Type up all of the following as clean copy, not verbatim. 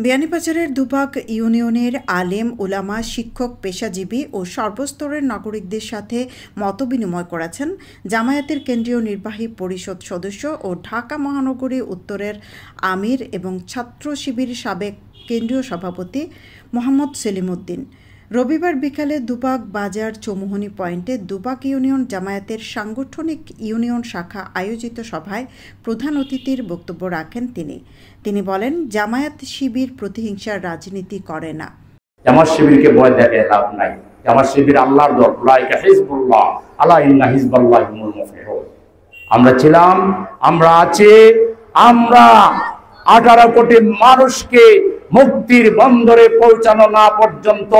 বিয়ানীবাজারের দুবাগ ইউনিয়নের আলেম উলামা শিক্ষক পেশাজীবী ও সর্বস্তরের নাগরিকদের সাথে মতবিনিময় করেছেন জামায়াতের কেন্দ্রীয় নির্বাহী পরিষদ সদস্য ও ঢাকা মহানগরী উত্তরের আমির এবং ছাত্র শিবির সাবেক কেন্দ্রীয় সভাপতি মোহাম্মদ সেলিম উদ্দিন। রবিবার বিকালে দুবাগ বাজার চৌমুহনী পয়েন্টে দুবাগ ইউনিয়ন জামায়াতের সাংগঠনিক ইউনিয়ন শাখা আয়োজিত সভায় প্রধান অতিথির বক্তব্য রাখেন তিনি বলেন, জামায়াত শিবির প্রতিহিংসার রাজনীতি করে না। জামাত শিবিরকে ভয় দেখে লাভ নাই। জামাত শিবির আল্লাহর দল, উলাইকা হিজবুল্লাহ, আলা ইন্না হিজবাল্লাহি হুমুল মুফলিহুন। আমরা ছিলাম, আমরা আছি, আমরা 18 কোটি মানুষকে মুক্তির বন্দরে পৌঁছানো না পর্যন্ত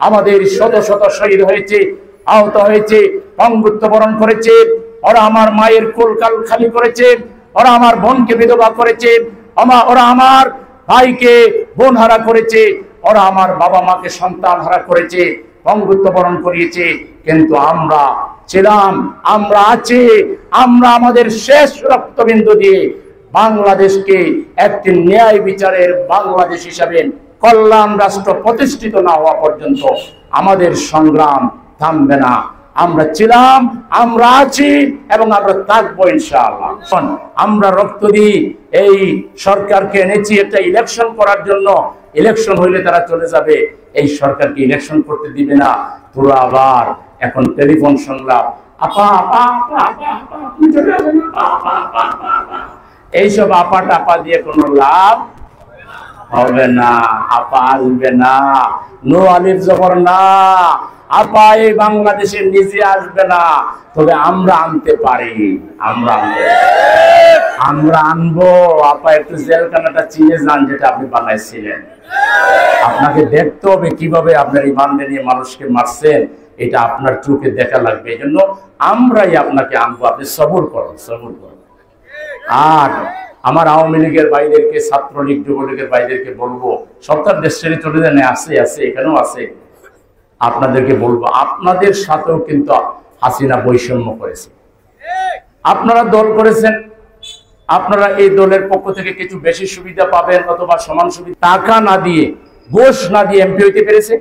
আমাদের শত শত শহীদ হয়েছে, আহত হয়েছে, পঙ্গুত্ব বরণ করেছে। ওরা আমার মায়ের কোলকাল খালি করেছে, ওরা আমার বোনকে বিধবা করেছে, ওরা আমার ভাইকে বোন হারা করেছে, ওরা আমার বাবা মাকে সন্তান হারা করেছে, পঙ্গুত্ব বরণ করিয়েছে। কিন্তু আমরা ছিলাম, আমরা আছি, আমরা আমাদের শেষ রক্তবিন্দু দিয়ে বাংলাদেশকে একটি ন্যায় বিচারের বাংলাদেশ হিসাবে কল্যাণ রাষ্ট্র প্রতিষ্ঠিত না হওয়া পর্যন্ত আমাদের সংগ্রাম থামবে না। আমরা ছিলাম, আমরা আছি এবং আমরা থাকবো ইনশাআল্লাহ। আমরা রক্ত দিই এই সরকারকে এনেছি একটা ইলেকশন করার জন্য। ইলেকশন হইলে তারা চলে যাবে, এই সরকারকে ইলেকশন করতে দিবে না। তোরা আবার এখন টেলিফোন শুনলাম, আপা আপা আপা এইসব আপা টাপা দিয়ে কোনো লাভ হবে না। আপা আসবে না, নো আলিফ জবর না। আপা এই বাংলাদেশে নিজে আসবে না, তবে আমরা আনতে পারি, আমরা আনবো। আপা একটু জেলখানাটা চিনে যান যেটা আপনি বানাইছিলেন। আপনাকে দেখতে হবে কিভাবে আপনার ইমান নিয়ে মানুষকে মারছেন, এটা আপনার চোখে দেখা লাগবে। এই জন্য আমরাই আপনাকে আনবো, আপনি সবর করুন, সবর করুন। আর আমার আওয়ামী লীগের ভাইদেরকে, ছাত্রলীগ যুবলীগের ভাইদেরকে বলবো, সরকার দেশ ছেড়ে চলে যান, আছে এখানেও আছে। আপনাদেরকে বলবো, আপনাদের সাথেও কিন্তু হাসিনা বৈষম্য করেছে। আপনারা দল করেছেন, আপনারা এই দলের পক্ষ থেকে কিছু বেশি সুবিধা পাবেন অথবা সমান সুবিধা। টাকা না দিয়ে, ঘুষ না দিয়ে এমপি হইতে পেরেছে,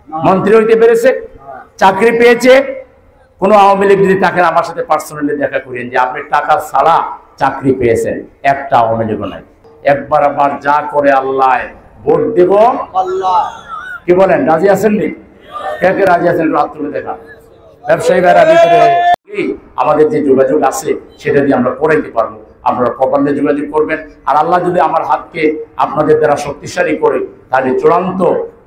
মন্ত্রী হইতে পেরেছে, চাকরি পেয়েছে। কোন আওয়ামী লীগ যদি থাকেন আমার সাথে পার্সোনালি দেখা করেন যে আপনি টাকা ছাড়া চাকরি পেয়েছেন। একটা আওয়ামী লীগ নাই। একবার আবার যা করে আল্লাহ, ভোট দেব আল্লাহ। কি বলেন, রাজি আছেন নি? কে কে রাজি আছেন হাত তুলে দেখা। ব্যবসায়ী ভাইরা ভিতরে আমাদের যে যোগাযোগ আছে সেটা দিয়ে আমরা করাইতে পারবো। আপনারা প্রপারলি যোগাযোগ করবেন। আর আল্লাহ যদি আমার হাতকে আপনাদের দ্বারা শক্তিশালী করে, তাহলে চূড়ান্ত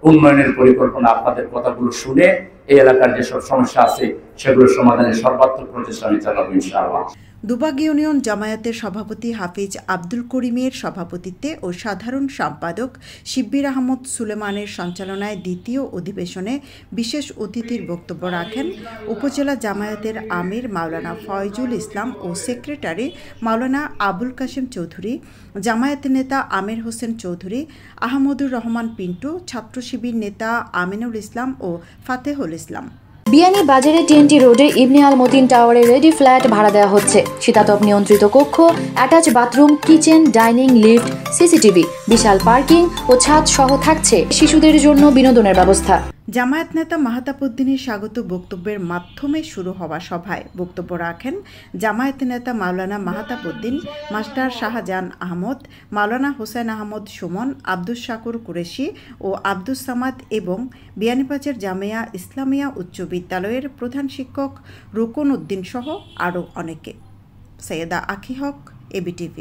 উন্নয়নের পরিকল্পনা আপনাদের কথাগুলো শুনে এই এলাকার যেসব সমস্যা আছে সেগুলোর সমাধানের সর্বাত্মক প্রচেষ্টা আমি চালাবো ইনশাআল্লাহ। দুবাগ ইউনিয়ন জামায়াতের সভাপতি হাফিজ আব্দুল করিমের সভাপতিত্বে ও সাধারণ সম্পাদক শিব্বির আহমদ সুলেমানের সঞ্চালনায় দ্বিতীয় অধিবেশনে বিশেষ অতিথির বক্তব্য রাখেন উপজেলা জামায়াতের আমির মাওলানা ফয়জুল ইসলাম ও সেক্রেটারি মাওলানা আবুল কাশেম চৌধুরী, জামায়াত নেতা আমির হোসেন চৌধুরী, আহমদুর রহমান পিন্টু, ছাত্র শিবির নেতা আমিনুল ইসলাম ও ফাতেহুল ইসলাম। বিয়ানীবাজারে TNT রোডে ইবনে আল মতিন টাওয়ারে রেডি ফ্ল্যাট ভাড়া দেওয়া হচ্ছে। শীতাতপ নিয়ন্ত্রিত কক্ষ, attach bathroom, kitchen, dining, lift, CCTV, বিশাল পার্কিং ও ছাদ সহ থাকছে শিশুদের জন্য বিনোদনের ব্যবস্থা। জামায়াত নেতা মাহতাব উদ্দিনের স্বাগত বক্তব্যের মাধ্যমে শুরু হওয়া সভায় বক্তব্য রাখেন জামায়াত নেতা মাওলানা মাহতাব উদ্দিন, মাস্টার শাহজাহান আহমদ, মাওলানা হোসেন আহমদ সুমন, আব্দুস শাকুর কুরেশি ও আব্দুস সামাদ এবং বিয়ানীবাজার জামিয়া ইসলামিয়া উচ্চ বিদ্যালয়ের প্রধান শিক্ষক রুকন উদ্দিন সহ আরও অনেকে। সৈয়দা আখি হক, ABTV।